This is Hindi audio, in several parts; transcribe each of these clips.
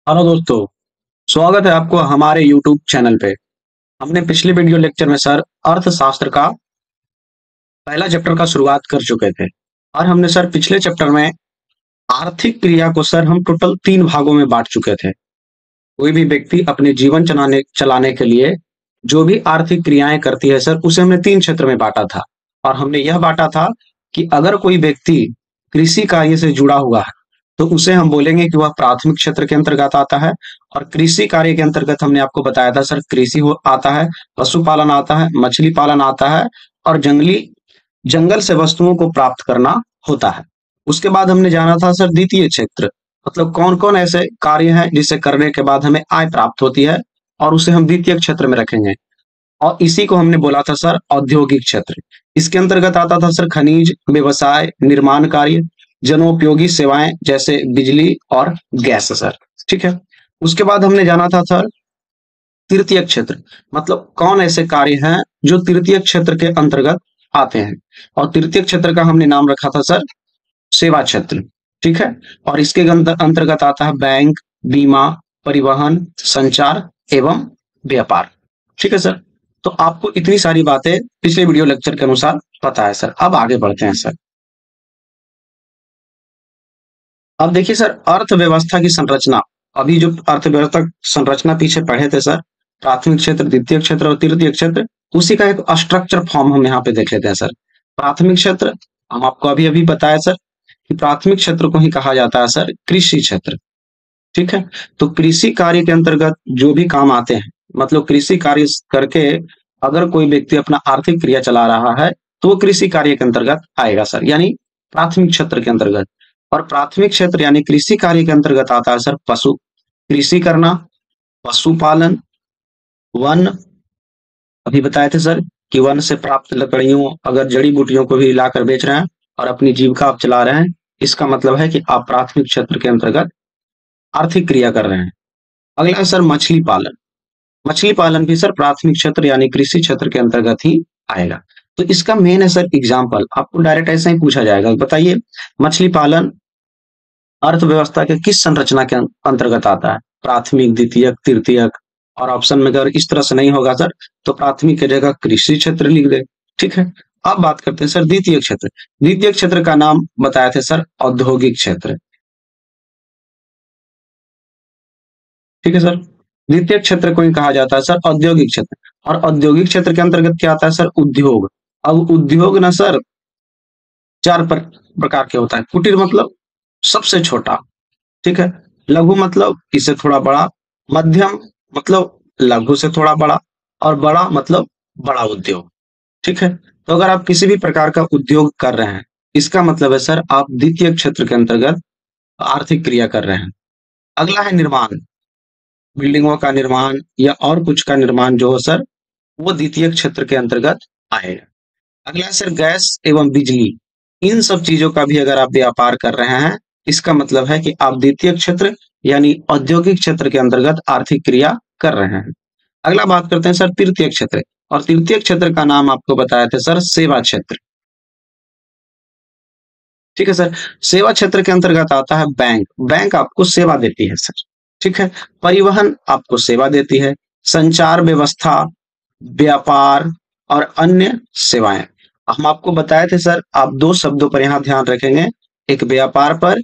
हेलो दोस्तों। स्वागत है आपको हमारे YouTube चैनल पे। हमने पिछले वीडियो लेक्चर में सर अर्थशास्त्र का पहला चैप्टर का शुरुआत कर चुके थे और हमने सर पिछले चैप्टर में आर्थिक क्रिया को सर हम टोटल 3 भागों में बांट चुके थे। कोई भी व्यक्ति अपने जीवन चलाने चलाने के लिए जो भी आर्थिक क्रियाएं करती है सर उसे हमने 3 क्षेत्र में बांटा था और हमने यह बांटा था कि अगर कोई व्यक्ति कृषि कार्य से जुड़ा हुआ है तो उसे हम बोलेंगे कि वह प्राथमिक क्षेत्र के अंतर्गत आता है। और कृषि कार्य के अंतर्गत हमने आपको बताया था सर कृषि हो आता है, पशुपालन आता है, मछली पालन आता है और जंगल से वस्तुओं को प्राप्त करना होता है। उसके बाद हमने जाना था सर द्वितीय क्षेत्र, मतलब कौन कौन ऐसे कार्य हैं जिसे करने के बाद हमें आय प्राप्त होती है और उसे हम द्वितीय क्षेत्र में रखेंगे। और इसी को हमने बोला था सर औद्योगिक क्षेत्र। इसके अंतर्गत आता था सर खनिज, व्यवसाय, निर्माण कार्य, जनोपयोगी सेवाएं जैसे बिजली और गैस सर। ठीक है। उसके बाद हमने जाना था सर तृतीय क्षेत्र, मतलब कौन ऐसे कार्य हैं जो तृतीय क्षेत्र के अंतर्गत आते हैं। और तृतीय क्षेत्र का हमने नाम रखा था सर सेवा क्षेत्र। ठीक है। और इसके अंतर्गत आता है बैंक, बीमा, परिवहन, संचार एवं व्यापार। ठीक है सर। तो आपको इतनी सारी बातें पिछले वीडियो लेक्चर के अनुसार पता है सर। अब आगे बढ़ते हैं सर। अब देखिए सर अर्थव्यवस्था की संरचना। अभी जो अर्थव्यवस्था संरचना पीछे पढ़े थे सर, प्राथमिक क्षेत्र, द्वितीय क्षेत्र और तृतीय क्षेत्र, उसी का एक स्ट्रक्चर फॉर्म हम यहाँ पे देख लेते हैं सर। प्राथमिक क्षेत्र हम आपको अभी अभी बताया सर कि प्राथमिक क्षेत्र को ही कहा जाता है सर कृषि क्षेत्र। ठीक है। तो कृषि कार्य के अंतर्गत जो भी काम आते हैं, मतलब कृषि कार्य करके अगर कोई व्यक्ति अपना आर्थिक क्रिया चला रहा है तो वो कृषि कार्य के अंतर्गत आएगा सर, यानी प्राथमिक क्षेत्र के अंतर्गत। और प्राथमिक क्षेत्र यानी कृषि कार्य के अंतर्गत आता है सर पशु कृषि करना, पशुपालन, वन, अभी बताए थे सर कि वन से प्राप्त लकड़ियों अगर जड़ी बूटियों को भी लाकर बेच रहे हैं और अपनी जीविका आप चला रहे हैं, इसका मतलब है कि आप प्राथमिक क्षेत्र के अंतर्गत आर्थिक क्रिया कर रहे हैं। अगला है सर मछली पालन। मछली पालन भी सर प्राथमिक क्षेत्र यानी कृषि क्षेत्र के अंतर्गत ही आएगा। तो इसका मेन है सर एग्जाम्पल, आपको डायरेक्ट ऐसा ही पूछा जाएगा, बताइए मछली पालन अर्थव्यवस्था के किस संरचना के अंतर्गत आता है, प्राथमिक, द्वितीयक, तृतीयक। और ऑप्शन में अगर इस तरह से नहीं होगा सर तो प्राथमिक की जगह कृषि क्षेत्र लिख दे। ठीक है। अब बात करते हैं सर द्वितीय क्षेत्र। द्वितीय क्षेत्र का नाम बताए थे सर औद्योगिक क्षेत्र। ठीक है सर। द्वितीय क्षेत्र को ही कहा जाता है सर औद्योगिक क्षेत्र। और औद्योगिक क्षेत्र के अंतर्गत क्या आता है सर उद्योग। अब उद्योग ना सर प्रकार के होता है। कुटीर मतलब सबसे छोटा, ठीक है। लघु मतलब इससे थोड़ा बड़ा, मध्यम मतलब लघु से थोड़ा बड़ा और बड़ा मतलब बड़ा उद्योग। ठीक है। तो अगर आप किसी भी प्रकार का उद्योग कर रहे हैं इसका मतलब है सर आप द्वितीय क्षेत्र के अंतर्गत आर्थिक क्रिया कर रहे हैं। अगला है निर्माण, बिल्डिंगों का निर्माण या और कुछ का निर्माण जो हो सर वो द्वितीय क्षेत्र के अंतर्गत आएगा। अगला है सर गैस एवं बिजली। इन सब चीजों का भी अगर आप व्यापार कर रहे हैं इसका मतलब है कि आप द्वितीय क्षेत्र यानी औद्योगिक क्षेत्र के अंतर्गत आर्थिक क्रिया कर रहे हैं। अगला बात करते हैं सर तृतीय क्षेत्र। और तृतीय क्षेत्र का नाम आपको बताया था सर सेवा क्षेत्र। ठीक है सर। सेवा क्षेत्र के अंतर्गत आता है बैंक। बैंक आपको सेवा देती है सर। ठीक है। परिवहन आपको सेवा देती है, संचार व्यवस्था, व्यापार और अन्य सेवाएं। हम आपको बताए थे सर आप 2 शब्दों पर यहां ध्यान रखेंगे, एक व्यापार पर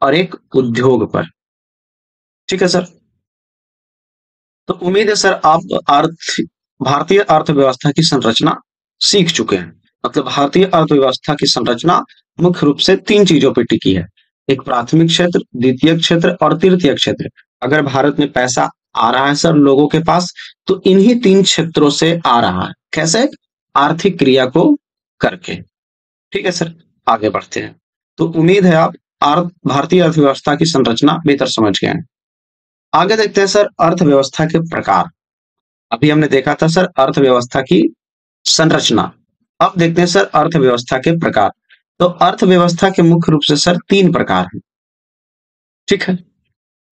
और एक उद्योग पर। ठीक है सर। तो उम्मीद है सर आप भारतीय अर्थव्यवस्था की संरचना सीख चुके हैं। मतलब भारतीय अर्थव्यवस्था की संरचना मुख्य रूप से 3 चीजों पर टिकी है, एक प्राथमिक क्षेत्र, द्वितीय क्षेत्र और तृतीय क्षेत्र। अगर भारत में पैसा आ रहा है सर लोगों के पास तो इन्हीं 3 क्षेत्रों से आ रहा है। कैसे? आर्थिक क्रिया को करके। ठीक है सर। आगे बढ़ते हैं। तो उम्मीद है आप भारतीय अर्थव्यवस्था की संरचना बेहतर समझ गए हैं। आगे देखते हैं सर अर्थव्यवस्था के प्रकार। अभी हमने देखा था सर अर्थव्यवस्था की संरचना। अब देखते हैं सर अर्थव्यवस्था के प्रकार। तो अर्थव्यवस्था के मुख्य रूप से सर 3 प्रकार हैं। ठीक है।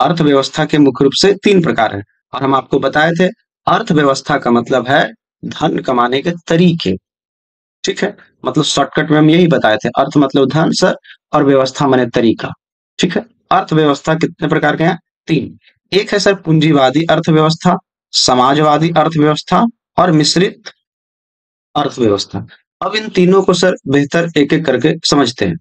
अर्थव्यवस्था के मुख्य रूप से 3 प्रकार हैं और हम आपको बताए थे अर्थव्यवस्था का मतलब है धन कमाने के तरीके। ठीक है। मतलब शॉर्टकट में हम यही बताए थे, अर्थ मतलब धन सर और व्यवस्था माने तरीका। ठीक है। अर्थव्यवस्था कितने प्रकार के हैं? 3। एक है सर पूंजीवादी अर्थव्यवस्था, समाजवादी अर्थव्यवस्था और मिश्रित अर्थव्यवस्था। अब इन तीनों को सर बेहतर एक-एक करके समझते हैं।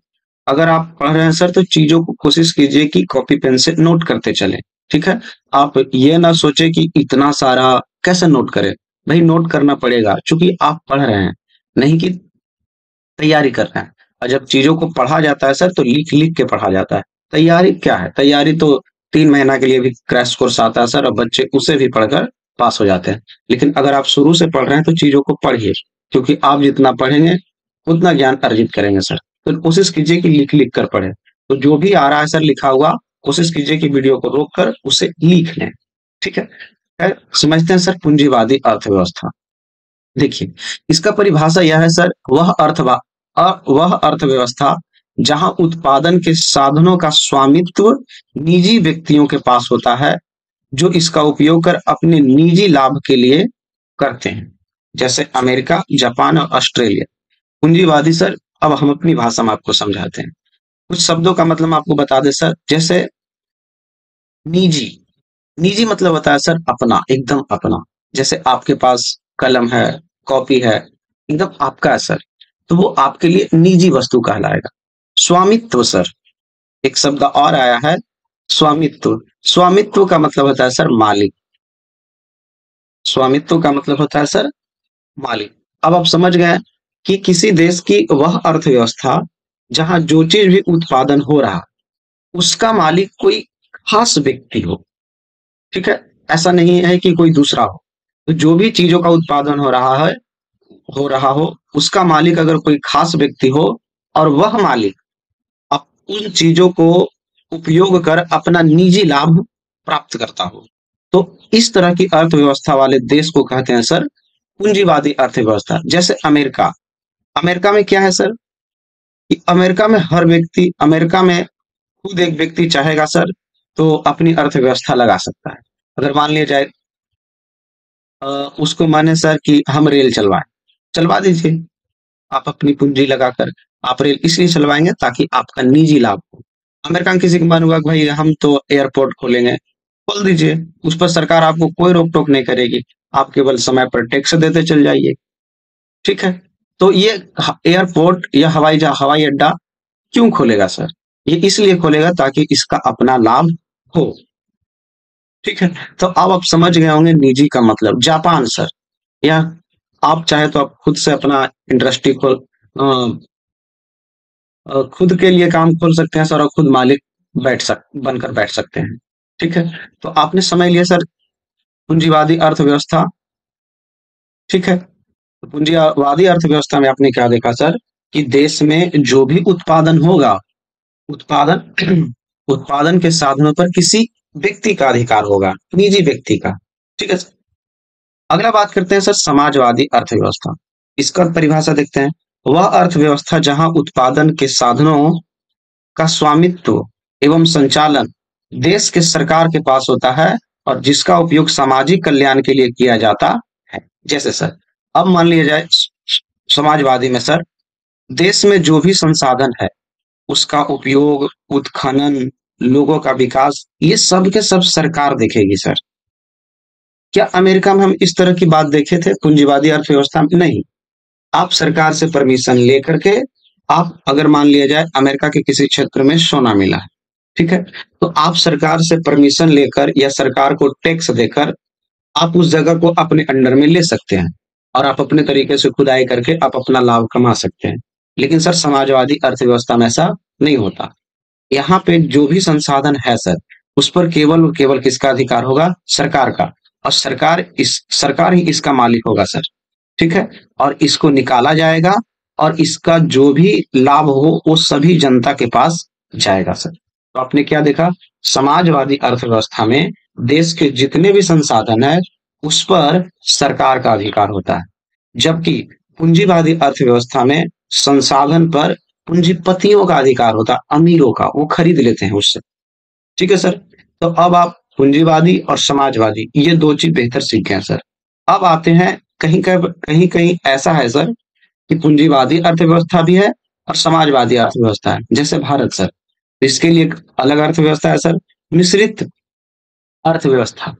अगर आप पढ़ रहे हैं सर तो चीज़ों को कोशिश कीजिए कि कॉपी पेन से नोट करते चलें, ठीक है? आप ये ना सोचें कि इतना सारा कैसे नोट करें? भई नोट करना पड़ेगा चूँकि आप पढ़ रहे हैं, नहीं कि तैयारी कर रहे हैं। और जब चीज़ों को पढ़ा जाता है सर तो लिख-लिख के पढ़ा जाता है। तैयारी क्या है? तैयारी तो 3 महीना के लिए भी क्रैश कोर्स आता है सर और बच्चे उसे भी पढ़कर पास हो जाते हैं। लेकिन अगर आप शुरू से पढ़ रहे हैं तो चीज़ों को पढ़िए, क्योंकि आप जितना पढ़ेंगे उतना ज्ञान अर्जित करेंगे सर। तो कोशिश कीजिए कि लिख-लिख कर पढ़ें। तो जो भी आ रहा है सर लिखा हुआ, कोशिश कीजिए कि वीडियो को रोक कर उसे लिख लें, ठीक है? खैर समझते हैं सर पूंजीवादी अर्थव्यवस्था। देखिए, इसका परिभाषा यह है सर वह अर्थव्यवस्था जहां उत्पादन के साधनों का स्वामित्व निजी व्यक्तियों के पास होता है, जो इसका उपयोग कर अपने निजी लाभ के लिए करते हैं। जैसे अमेरिका, जापान और ऑस्ट्रेलिया। पूंजीवादी सर, अब हम अपनी भाषा में आपको समझाते हैं। कुछ शब्दों का मतलब आपको बता दें सर, जैसे निजी। निजी मतलब होता है सर अपना, एकदम अपना। जैसे आपके पास कलम है, कॉपी है, एकदम आपका है सर, तो वो आपके लिए निजी वस्तु कहलाएगा। स्वामित्व सर, एक शब्द और आया है स्वामित्व। स्वामित्व का मतलब होता है सर मालिक। स्वामित्व का मतलब होता है सर मालिक। अब आप समझ गए कि किसी देश की वह अर्थव्यवस्था जहां जो चीज भी उत्पादन हो रहा, उसका मालिक कोई खास व्यक्ति हो, ठीक है? ऐसा नहीं है कि कोई दूसरा हो। तो जो भी चीजों का उत्पादन हो रहा हो, उसका मालिक अगर कोई खास व्यक्ति हो और वह मालिक उन चीजों को उपयोग कर अपना निजी लाभ प्राप्त करता हो, तो इस तरह की अर्थव्यवस्था वाले देश को कहते हैं सर पूंजीवादी अर्थव्यवस्था। जैसे अमेरिका। अमेरिका में क्या है सर कि अमेरिका में खुद एक व्यक्ति चाहेगा सर तो अपनी अर्थव्यवस्था लगा सकता है। अगर मान लिया जाए अ, उसको माने सर कि हम रेल चलवाएं, चलवा दीजिए। आप अपनी पूंजी लगाकर आप रेल इसलिए चलवाएंगे ताकि आपका निजी लाभ हो। अमेरिका में किसी का मन हुआ कि भाई हम तो एयरपोर्ट खोलेंगे, खोल दीजिए। उस पर सरकार आपको कोई रोक टोक नहीं करेगी। आप केवल समय पर टैक्स देते चल जाइए, ठीक है? तो ये एयरपोर्ट या हवाई अड्डा क्यों खोलेगा सर? ये इसलिए खोलेगा ताकि इसका अपना लाभ हो, ठीक है? तो अब आप समझ गए होंगे निजी का मतलब। जापान सर, या आप चाहे तो आप खुद से अपना इंडस्ट्री खुद के लिए काम खोल सकते हैं सर और खुद मालिक बनकर बैठ सकते हैं, ठीक है? तो आपने समझ लिया सर पूंजीवादी अर्थव्यवस्था, ठीक है? तो पूंजीवादी अर्थव्यवस्था में आपने क्या देखा सर कि देश में जो भी उत्पादन होगा, उत्पादन उत्पादन के साधनों पर किसी व्यक्ति का अधिकार होगा, निजी व्यक्ति का, ठीक है? अगला बात करते हैं सर समाजवादी अर्थव्यवस्था। इसका परिभाषा देखते हैं। वह अर्थव्यवस्था जहां उत्पादन के साधनों का स्वामित्व एवं संचालन देश के सरकार के पास होता है और जिसका उपयोग सामाजिक कल्याण के लिए किया जाता है। जैसे सर, अब मान लिया जाए समाजवादी में सर, देश में जो भी संसाधन है उसका उपयोग, उत्खनन, लोगों का विकास, ये सब के सब सरकार देखेगी सर। क्या अमेरिका में हम इस तरह की बात देखे थे पूंजीवादी अर्थव्यवस्था में? नहीं। आप सरकार से परमिशन लेकर के, आप अगर मान लिया जाए अमेरिका के किसी क्षेत्र में सोना मिला है, ठीक है? तो आप सरकार से परमिशन लेकर या सरकार को टैक्स देकर आप उस जगह को अपने अंडर में ले सकते हैं और आप अपने तरीके से खुदाई करके आप अपना लाभ कमा सकते हैं। लेकिन सर समाजवादी अर्थव्यवस्था में ऐसा नहीं होता। यहाँ पे जो भी संसाधन है सर, उस पर केवल और केवल किसका अधिकार होगा? सरकार का। और सरकार ही इसका मालिक होगा सर, ठीक है? और इसको निकाला जाएगा और इसका जो भी लाभ हो वो सभी जनता के पास जाएगा सर। तो आपने क्या देखा? समाजवादी अर्थव्यवस्था में देश के जितने भी संसाधन है उस पर सरकार का अधिकार होता है, जबकि पूंजीवादी अर्थव्यवस्था में संसाधन पर पूंजीपतियों का अधिकार होता है, अमीरों का, वो खरीद लेते हैं उससे, ठीक है सर? तो अब आप पूंजीवादी और समाजवादी ये दो चीज बेहतर सीख गए सर। अब आते हैं कहीं कहीं ऐसा है सर कि पूंजीवादी अर्थव्यवस्था भी है और समाजवादी अर्थव्यवस्था है, जैसे भारत सर। इसके लिए एक अलग अर्थव्यवस्था है सर, मिश्रित अर्थव्यवस्था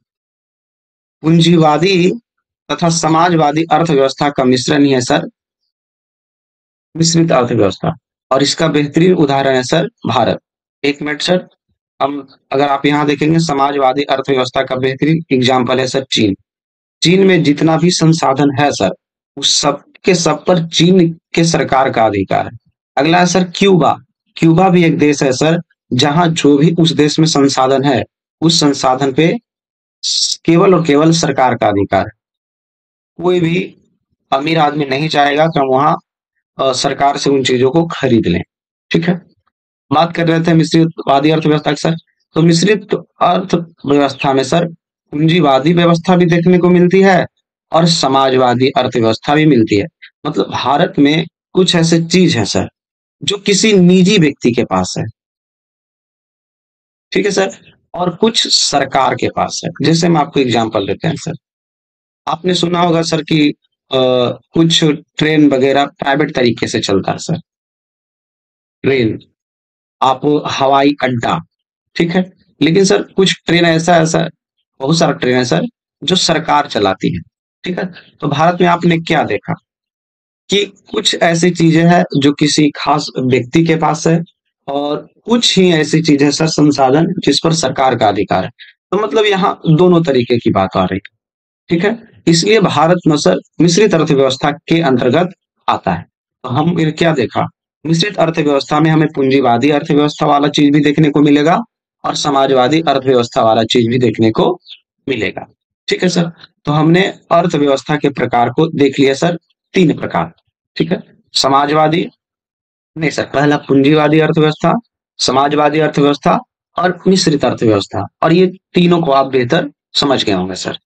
पूंजीवादी तथा समाजवादी अर्थव्यवस्था का मिश्रण ही है सर मिश्रित अर्थव्यवस्था। और इसका बेहतरीन उदाहरण है सर भारत। एक मिनट सर, हम अगर आप यहाँ देखेंगे समाजवादी अर्थव्यवस्था का बेहतरीन एग्जाम्पल है सर चीन। चीन में जितना भी संसाधन है सर, उस सब के सब पर चीन के सरकार का अधिकार है। अगला है सर क्यूबा। क्यूबा भी एक देश है सर, जहां जो भी उस देश में संसाधन है, उस संसाधन पे केवल और केवल सरकार का अधिकार है। कोई भी अमीर आदमी नहीं चाहेगा कि हम वहां सरकार से उन चीजों को खरीद लें। ठीक है, बात कर रहे थे मिश्रितवादी अर्थव्यवस्था की सर। तो मिश्रित अर्थव्यवस्था में सर पूंजीवादी व्यवस्था भी देखने को मिलती है और समाजवादी अर्थव्यवस्था भी मिलती है। मतलब भारत में कुछ ऐसे चीज है सर जो किसी निजी व्यक्ति के पास है, ठीक है सर, और कुछ सरकार के पास है। जैसे हम आपको एग्जांपल देते हैं सर, आपने सुना होगा सर कि कुछ ट्रेन वगैरह प्राइवेट तरीके से चलता है सर, ट्रेन, आप हवाई अड्डा, ठीक है। लेकिन सर कुछ ट्रेन ऐसा ऐसा बहुत सारा ट्रेन है सर जो सरकार चलाती है, ठीक है। तो भारत में आपने क्या देखा कि कुछ ऐसी चीजें हैं जो किसी खास व्यक्ति के पास है, और कुछ ही ऐसी चीजें सर संसाधन जिस पर सरकार का अधिकार है। तो मतलब यहाँ दोनों तरीके की बात आ रही है, ठीक है। इसलिए भारत में सर मिश्रित अर्थव्यवस्था के अंतर्गत आता है। तो हम फिर क्या देखा, मिश्रित अर्थव्यवस्था में हमें पूंजीवादी अर्थव्यवस्था वाला चीज भी देखने को मिलेगा और समाजवादी अर्थव्यवस्था वाला चीज भी देखने को मिलेगा, ठीक है सर। तो हमने अर्थव्यवस्था के प्रकार को देख लिया सर, 3 प्रकार, ठीक है। समाजवादी, नहीं सर, पहला पूंजीवादी अर्थव्यवस्था, समाजवादी अर्थव्यवस्था और मिश्रित अर्थव्यवस्था, और ये तीनों को आप बेहतर समझ गए होंगे सर।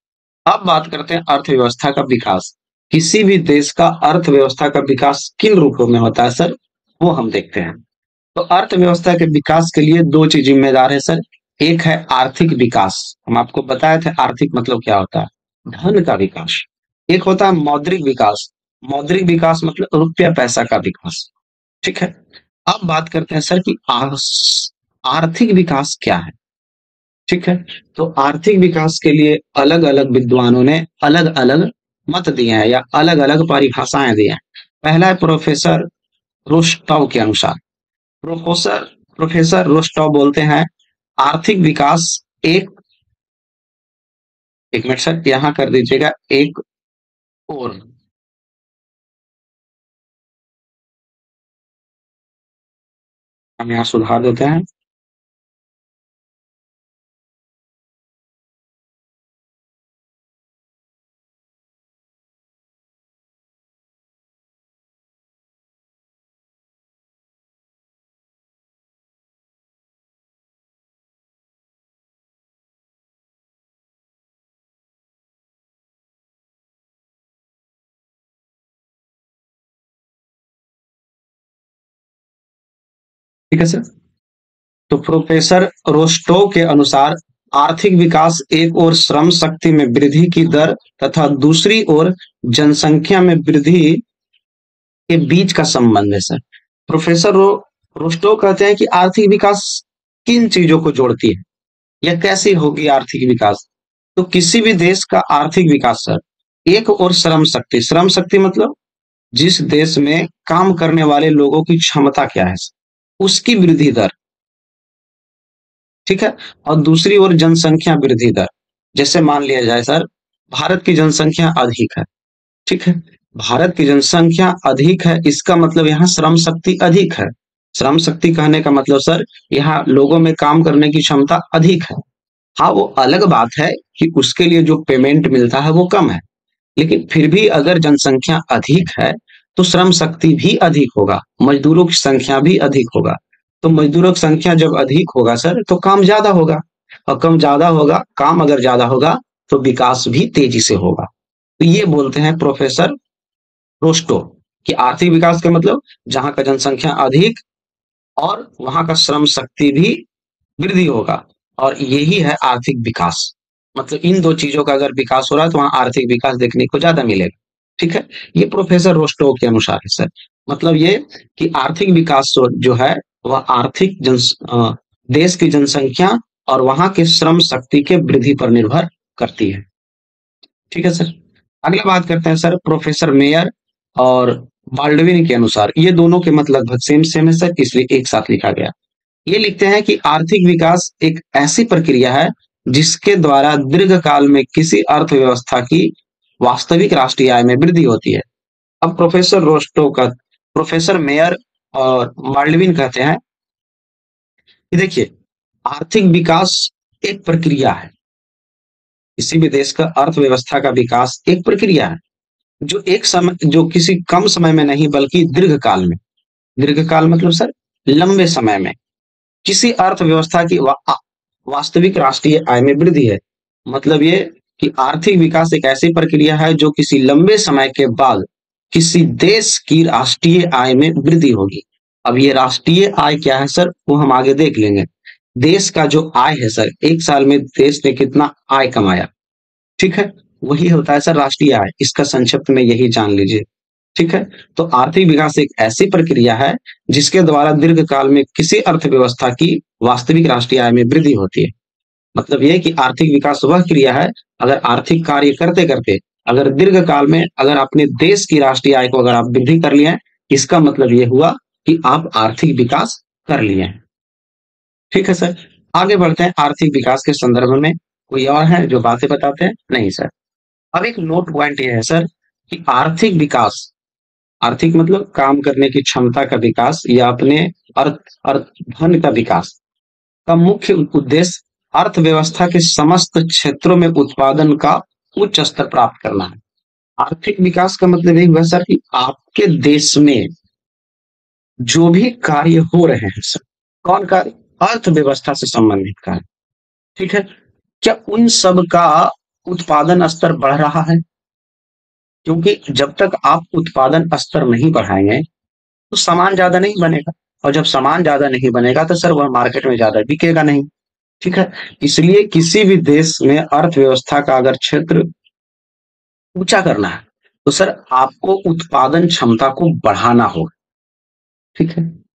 अब बात करते हैं अर्थव्यवस्था का विकास। किसी भी देश का अर्थव्यवस्था का विकास किन रूपों में होता है सर, वो हम देखते हैं। तो अर्थव्यवस्था के विकास के लिए 2 चीज जिम्मेदार है सर। एक है आर्थिक विकास, हम आपको बताए थे आर्थिक मतलब क्या होता है, धन का विकास। एक होता है मौद्रिक विकास, मौद्रिक विकास मतलब रुपया पैसा का विकास, ठीक है। अब बात करते हैं सर कि आर्थिक विकास क्या है, ठीक है। तो आर्थिक विकास के लिए अलग अलग विद्वानों ने अलग अलग मत दिए हैं या अलग अलग परिभाषाएं दी हैं। पहला है प्रोफेसर रोस्टॉव के अनुसार। प्रोफेसर प्रोफेसर रोस्टॉव बोलते हैं आर्थिक विकास एक मिनट सर यहाँ कर दीजिएगा, एक और हम यहाँ सुधार देते हैं। ठीक है सर। तो प्रोफेसर रोस्टो के अनुसार आर्थिक विकास एक ओर श्रम शक्ति में वृद्धि की दर तथा दूसरी ओर जनसंख्या में वृद्धि के बीच का संबंध है सर। प्रोफेसर रोस्टो कहते हैं कि आर्थिक विकास किन चीजों को जोड़ती है या कैसी होगी आर्थिक विकास। तो किसी भी देश का आर्थिक विकास सर एक और श्रम शक्ति मतलब जिस देश में काम करने वाले लोगों की क्षमता क्या है उसकी वृद्धि दर, ठीक है। और दूसरी ओर जनसंख्या वृद्धि दर, जैसे मान लिया जाए सर भारत की जनसंख्या अधिक है, ठीक है। भारत की जनसंख्या अधिक है इसका मतलब यहाँ श्रम शक्ति अधिक है। श्रम शक्ति कहने का मतलब सर यहाँ लोगों में काम करने की क्षमता अधिक है। हाँ, वो अलग बात है कि उसके लिए जो पेमेंट मिलता है वो कम है, लेकिन फिर भी अगर जनसंख्या अधिक है तो श्रम शक्ति भी अधिक होगा, मजदूरों की संख्या भी अधिक होगा। तो मजदूरों की संख्या जब अधिक होगा सर तो काम ज्यादा होगा, और कम ज्यादा होगा, काम अगर ज्यादा होगा तो विकास भी तेजी से होगा। तो ये बोलते हैं प्रोफेसर रोस्टो कि आर्थिक विकास का मतलब जहां का जनसंख्या अधिक और वहां का श्रम शक्ति भी वृद्धि होगा, और यही है आर्थिक विकास। मतलब इन 2 चीजों का अगर विकास हो रहा है तो वहां आर्थिक विकास देखने को ज्यादा मिलेगा, ठीक है। ये प्रोफेसर रोस्टो के अनुसार है सर। मतलब ये कि आर्थिक विकास जो है वह देश की जनसंख्या और वहां के श्रम शक्ति के वृद्धि पर निर्भर करती है। ठीक है सर। अगला बात करते हैं सर प्रोफेसर मेयर और बाल्डविन के अनुसार, ये दोनों के मतलब लगभग सेम सेम है सर, इसलिए एक साथ लिखा गया। ये लिखते हैं कि आर्थिक विकास एक ऐसी प्रक्रिया है जिसके द्वारा दीर्घकाल में किसी अर्थव्यवस्था की वास्तविक राष्ट्रीय आय में वृद्धि होती है। अब प्रोफेसर मेयर और बाल्डविन कहते हैं कि देखिए, आर्थिक विकास एक प्रक्रिया है। किसी भी देश का अर्थव्यवस्था का विकास एक प्रक्रिया है जो किसी कम समय में नहीं बल्कि दीर्घकाल मतलब सर लंबे समय में किसी अर्थव्यवस्था की वास्तविक राष्ट्रीय आय में वृद्धि है। मतलब ये कि आर्थिक विकास एक ऐसी प्रक्रिया है जो किसी लंबे समय के बाद किसी देश की राष्ट्रीय आय में वृद्धि होगी। अब ये राष्ट्रीय आय क्या है सर, वो हम आगे देख लेंगे। देश का जो आय है सर, एक साल में देश ने कितना आय कमाया, ठीक है, वही होता है सर राष्ट्रीय आय। इसका संक्षिप्त में यही जान लीजिए। ठीक है, तो आर्थिक विकास एक ऐसी प्रक्रिया है जिसके द्वारा दीर्घकाल में किसी अर्थव्यवस्था की वास्तविक राष्ट्रीय आय में वृद्धि होती है। मतलब यह कि आर्थिक विकास वह क्रिया है, अगर आर्थिक कार्य करते करते अगर दीर्घकाल में अगर अपने देश की राष्ट्रीय आय को अगर आप वृद्धि कर लिए हैं, इसका मतलब यह हुआ कि आप आर्थिक विकास कर लिए हैं। ठीक है सर। आगे बढ़ते हैं आर्थिक विकास के संदर्भ में। कोई और है जो बातें बताते हैं? नहीं सर। अब एक नोट पॉइंट यह है सर कि आर्थिक मतलब काम करने की क्षमता का विकास या अपने अर्थ अर्थ धन का विकास का मुख्य उद्देश्य अर्थव्यवस्था के समस्त क्षेत्रों में उत्पादन का उच्च स्तर प्राप्त करना है। आर्थिक विकास का मतलब यही हुआ सर कि आपके देश में जो भी कार्य हो रहे हैं सर, कौन कार्य? अर्थव्यवस्था से संबंधित कार्य। ठीक है, क्या उन सब का उत्पादन स्तर बढ़ रहा है? क्योंकि जब तक आप उत्पादन स्तर नहीं बढ़ाएंगे तो सामान ज्यादा नहीं बनेगा, और जब सामान ज्यादा नहीं बनेगा तो सर वह मार्केट में ज्यादा बिकेगा नहीं। ठीक है, इसलिए किसी भी देश में अर्थव्यवस्था का अगर क्षेत्र ऊंचा करना है तो सर आपको उत्पादन क्षमता को बढ़ाना होगा। ठीक है,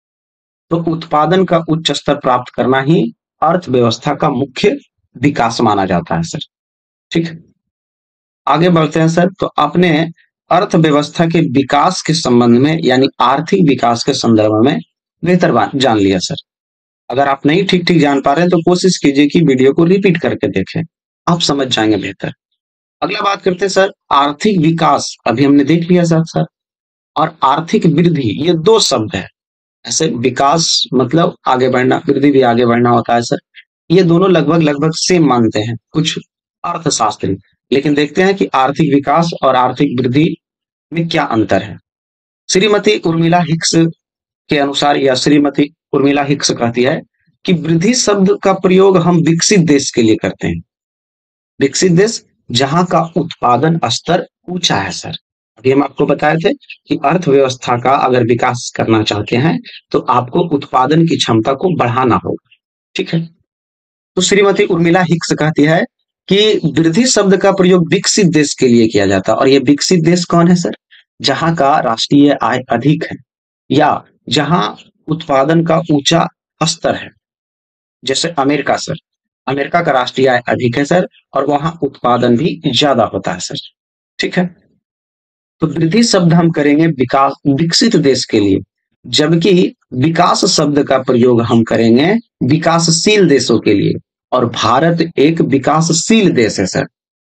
तो उत्पादन का उच्च स्तर प्राप्त करना ही अर्थव्यवस्था का मुख्य विकास माना जाता है सर। ठीक है, आगे बढ़ते हैं सर। तो अपने अर्थव्यवस्था के विकास के संबंध में यानी आर्थिक विकास के संदर्भ में बेहतर जान लिया सर। अगर आप नहीं ठीक ठीक जान पा रहे हैं तो कोशिश कीजिए कि वीडियो को रिपीट करके देखें, आप समझ जाएंगे बेहतर। अगला बात करते हैं सर आर्थिक विकास, अभी हमने देख लिया सर, और आर्थिक वृद्धि, ये दो शब्द है। ऐसे विकास मतलब आगे बढ़ना, वृद्धि भी आगे बढ़ना होता है सर। ये दोनों लगभग लगभग सेम मानते हैं कुछ अर्थशास्त्री, लेकिन देखते हैं कि आर्थिक विकास और आर्थिक वृद्धि में क्या अंतर है। श्रीमती उर्मिला हिक्स के अनुसार, या श्रीमती उर्मिला हिक्स कहती है कि वृद्धि शब्द का प्रयोग हम विकसित देश के लिए करते हैं। विकसित देश जहां का उत्पादन स्तर ऊंचा है सर। अभी हम आपको बताए थे कि अर्थव्यवस्था का अगर विकास करना चाहते हैं तो आपको उत्पादन की क्षमता को बढ़ाना होगा। ठीक है, तो श्रीमती उर्मिला हिक्स कहती है कि वृद्धि शब्द का प्रयोग विकसित देश के लिए किया जाता है। और ये विकसित देश कौन है सर? जहां का राष्ट्रीय आय अधिक है या जहां उत्पादन का ऊंचा स्तर है, जैसे अमेरिका सर। अमेरिका का राष्ट्रीय आय अधिक है सर, और वहां उत्पादन भी ज्यादा होता है सर। ठीक है, तो वृद्धि शब्द हम करेंगे विकास विकसित देश के लिए, जबकि विकास शब्द का प्रयोग हम करेंगे विकासशील देशों के लिए। और भारत एक विकासशील देश है सर।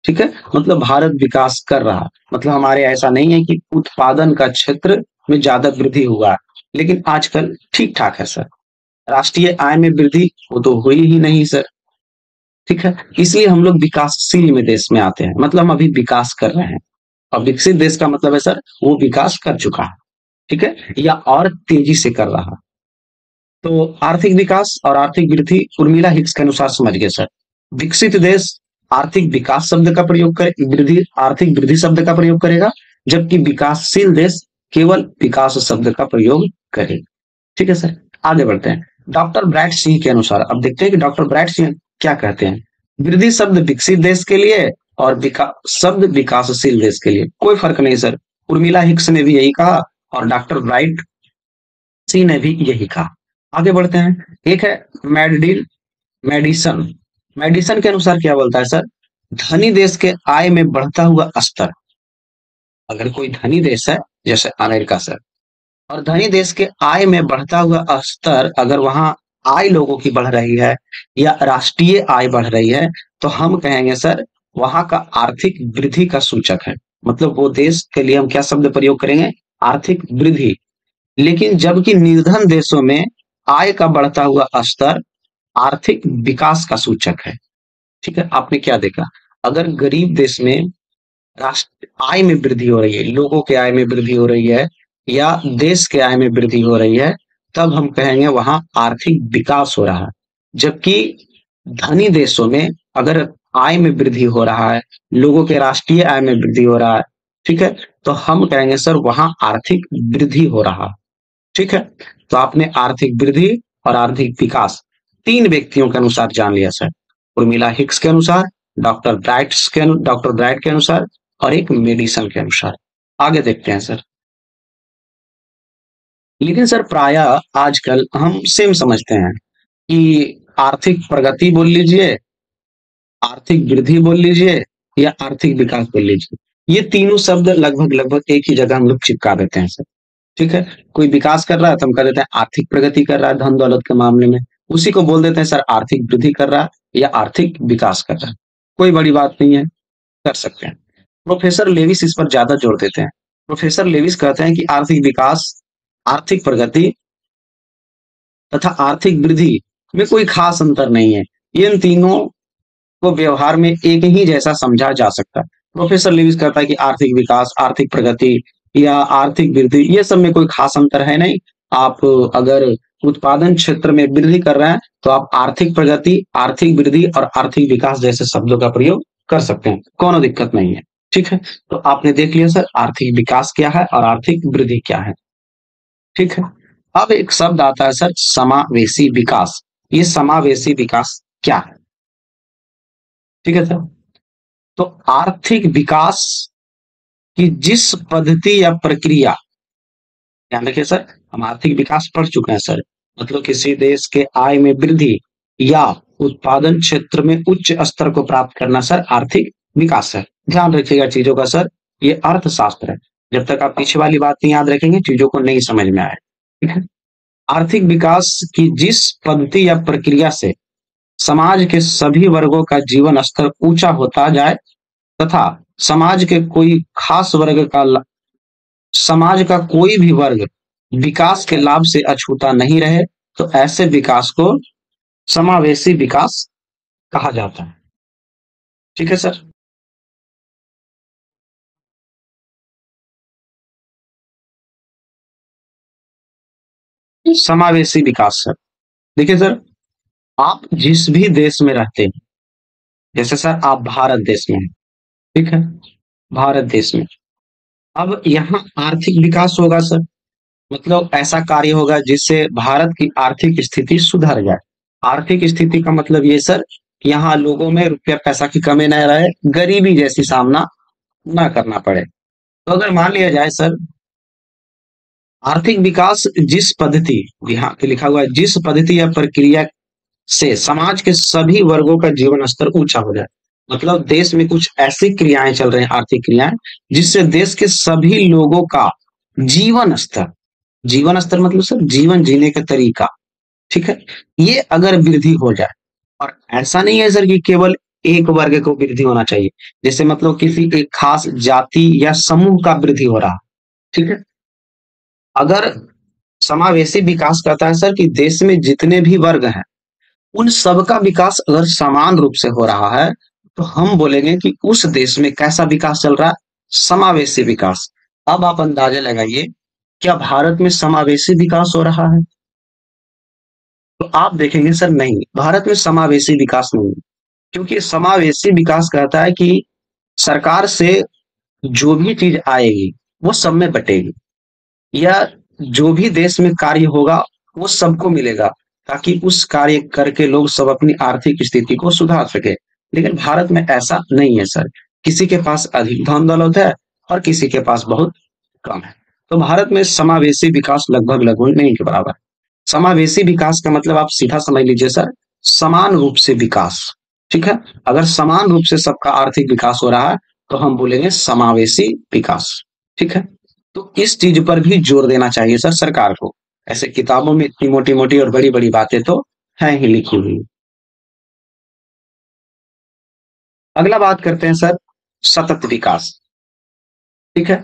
ठीक है, मतलब भारत विकास कर रहा, मतलब हमारे ऐसा नहीं है कि उत्पादन का क्षेत्र में ज्यादा वृद्धि हुआ है, लेकिन आजकल ठीक ठाक है सर। राष्ट्रीय आय में वृद्धि वो तो हुई ही नहीं सर। ठीक है, इसलिए हम लोग विकासशील में देश में आते हैं, मतलब हम अभी विकास कर रहे हैं। और विकसित देश का मतलब है सर वो विकास कर चुका है। ठीक है, या और तेजी से कर रहा। तो आर्थिक विकास और आर्थिक वृद्धि उर्मिला हिक्स के अनुसार समझ गए सर। विकसित देश आर्थिक विकास शब्द का प्रयोग करे, वृद्धि आर्थिक वृद्धि शब्द का प्रयोग करेगा, जबकि विकासशील देश केवल विकास शब्द का प्रयोग करे। ठीक है सर, आगे बढ़ते हैं। डॉक्टर ब्राइट सिंह के अनुसार, अब देखते हैं कि डॉक्टर ब्राइट सिंह क्या कहते हैं। वृद्धि शब्द विकसित देश के लिए और विकास शब्द विकासशील देश के लिए कोई फर्क नहीं सर। उर्मिला हिक्स ने भी यही कहा और डॉक्टर ब्राइट सिंह ने भी यही कहा। आगे बढ़ते हैं। एक है मैडडिल मेडिसन, मेडिसन के अनुसार क्या बोलता है सर, धनी देश के आय में बढ़ता हुआ स्तर। अगर कोई धनी देश है जैसे अमेरिका सर, और धनी देश के आय में बढ़ता हुआ स्तर, अगर वहां आय लोगों की बढ़ रही है या राष्ट्रीय आय बढ़ रही है, तो हम कहेंगे सर वहां का आर्थिक वृद्धि का सूचक है। मतलब वो देश के लिए हम क्या शब्द प्रयोग करेंगे, आर्थिक वृद्धि। लेकिन जबकि निर्धन देशों में आय का बढ़ता हुआ स्तर आर्थिक विकास का सूचक है। ठीक है, आपने क्या देखा, अगर गरीब देश में राष्ट्र आय में वृद्धि हो रही है, लोगों के आय में वृद्धि हो रही है या देश के आय में वृद्धि हो रही है, तब हम कहेंगे वहां आर्थिक विकास हो रहा है। जबकि धनी देशों में अगर आय में वृद्धि हो रहा है, लोगों के राष्ट्रीय आय में वृद्धि हो रहा है, ठीक है, तो हम कहेंगे सर वहां आर्थिक वृद्धि हो रहा है। ठीक है, तो आपने आर्थिक वृद्धि और आर्थिक विकास तीन व्यक्तियों के अनुसार जान लिया सर, उर्मिला हिक्स के अनुसार, डॉक्टर ब्राइट के अनुसार और एक मेडिसन के अनुसार। आगे देखते हैं सर। लेकिन सर प्राय आजकल हम सेम समझते हैं कि आर्थिक प्रगति बोल लीजिए, आर्थिक वृद्धि बोल लीजिए या आर्थिक विकास बोल लीजिए, ये तीनों शब्द लगभग लगभग एक ही जगह हम लोग चिपका देते हैं सर। ठीक है, कोई विकास कर रहा है तो हम कह देते हैं आर्थिक प्रगति कर रहा है धन दौलत के मामले में, उसी को बोल देते हैं सर आर्थिक वृद्धि कर रहा है या आर्थिक विकास कर रहा है। कोई बड़ी बात नहीं है, कर सकते हैं। प्रोफेसर लेविस इस पर ज्यादा जोर देते हैं। प्रोफेसर लेविस कहते हैं कि आर्थिक विकास, आर्थिक प्रगति तथा आर्थिक वृद्धि में कोई खास अंतर नहीं है, इन तीनों को व्यवहार में एक ही जैसा समझा जा सकता है। प्रोफेसर लेविस कहता है कि आर्थिक विकास, आर्थिक प्रगति या आर्थिक वृद्धि, ये सब में कोई खास अंतर है नहीं। आप अगर उत्पादन क्षेत्र में वृद्धि कर रहे हैं तो आप आर्थिक प्रगति, आर्थिक वृद्धि और आर्थिक विकास जैसे शब्दों का प्रयोग कर सकते हैं, कोनो दिक्कत नहीं है। ठीक है, तो आपने देख लिया सर आर्थिक विकास क्या है और आर्थिक वृद्धि क्या है। ठीक है, अब एक शब्द आता है सर समावेशी विकास। ये समावेशी विकास क्या है? ठीक है सर, तो आर्थिक विकास की जिस पद्धति या प्रक्रिया, ध्यान रखिए सर, हम आर्थिक विकास पढ़ चुके हैं सर, मतलब किसी देश के आय में वृद्धि या उत्पादन क्षेत्र में उच्च स्तर को प्राप्त करना सर आर्थिक विकास है। ध्यान रखिएगा चीजों का सर, ये अर्थशास्त्र है। जब तक आप पीछे वाली बात नहीं याद रखेंगे चीजों को नहीं समझ में आए। ठीक है, आर्थिक विकास की जिस पद्धति या प्रक्रिया से समाज के सभी वर्गों का जीवन स्तर ऊंचा होता जाए तथा समाज के कोई खास वर्ग का समाज का कोई भी वर्ग विकास के लाभ से अछूता नहीं रहे, तो ऐसे विकास को समावेशी विकास कहा जाता है। ठीक है सर, समावेशी विकास सर, देखिए सर, आप जिस भी देश में रहते हैं, जैसे सर आप भारत देश में हैं, ठीक है, भारत देश में अब यहाँ आर्थिक विकास होगा सर, मतलब ऐसा कार्य होगा जिससे भारत की आर्थिक स्थिति सुधर जाए। आर्थिक स्थिति का मतलब ये सर, यहाँ लोगों में रुपया पैसा की कमी न रहे, गरीबी जैसी सामना ना करना पड़े। तो अगर मान लिया जाए सर आर्थिक विकास जिस पद्धति, यहाँ पे लिखा हुआ है जिस पद्धति या प्रक्रिया से समाज के सभी वर्गों का जीवन स्तर ऊंचा हो जाए, मतलब देश में कुछ ऐसी क्रियाएं चल रही हैं, आर्थिक क्रियाएं, जिससे देश के सभी लोगों का जीवन स्तर, जीवन स्तर मतलब सर जीवन जीने का तरीका, ठीक है, ये अगर वृद्धि हो जाए, और ऐसा नहीं है सर कि केवल एक वर्ग को वृद्धि होना चाहिए, जैसे मतलब किसी एक खास जाति या समूह का वृद्धि हो रहा, ठीक है, अगर समावेशी विकास कहता है सर कि देश में जितने भी वर्ग हैं उन सबका विकास अगर समान रूप से हो रहा है, तो हम बोलेंगे कि उस देश में कैसा विकास चल रहा है, समावेशी विकास। अब आप अंदाजा लगाइए, क्या भारत में समावेशी विकास हो रहा है? तो आप देखेंगे सर नहीं, भारत में समावेशी विकास नहीं है, क्योंकि समावेशी विकास कहता है कि सरकार से जो भी चीज आएगी वो सब में बटेगी, या जो भी देश में कार्य होगा वो सबको मिलेगा, ताकि उस कार्य करके लोग सब अपनी आर्थिक स्थिति को सुधार सके। लेकिन भारत में ऐसा नहीं है सर, किसी के पास अधिक धन दौलत है और किसी के पास बहुत कम है। तो भारत में समावेशी विकास लगभग लगभग नहीं के बराबर। समावेशी विकास का मतलब आप सीधा समझ लीजिए सर, समान रूप से विकास। ठीक है, अगर समान रूप से सबका आर्थिक विकास हो रहा है तो हम बोलेंगे समावेशी विकास। ठीक है, तो इस चीज पर भी जोर देना चाहिए सर सरकार को। ऐसे किताबों में इतनी मोटी मोटी और बड़ी बड़ी बातें तो है ही लिखी हुई। अगला बात करते हैं सर, सतत विकास। ठीक है,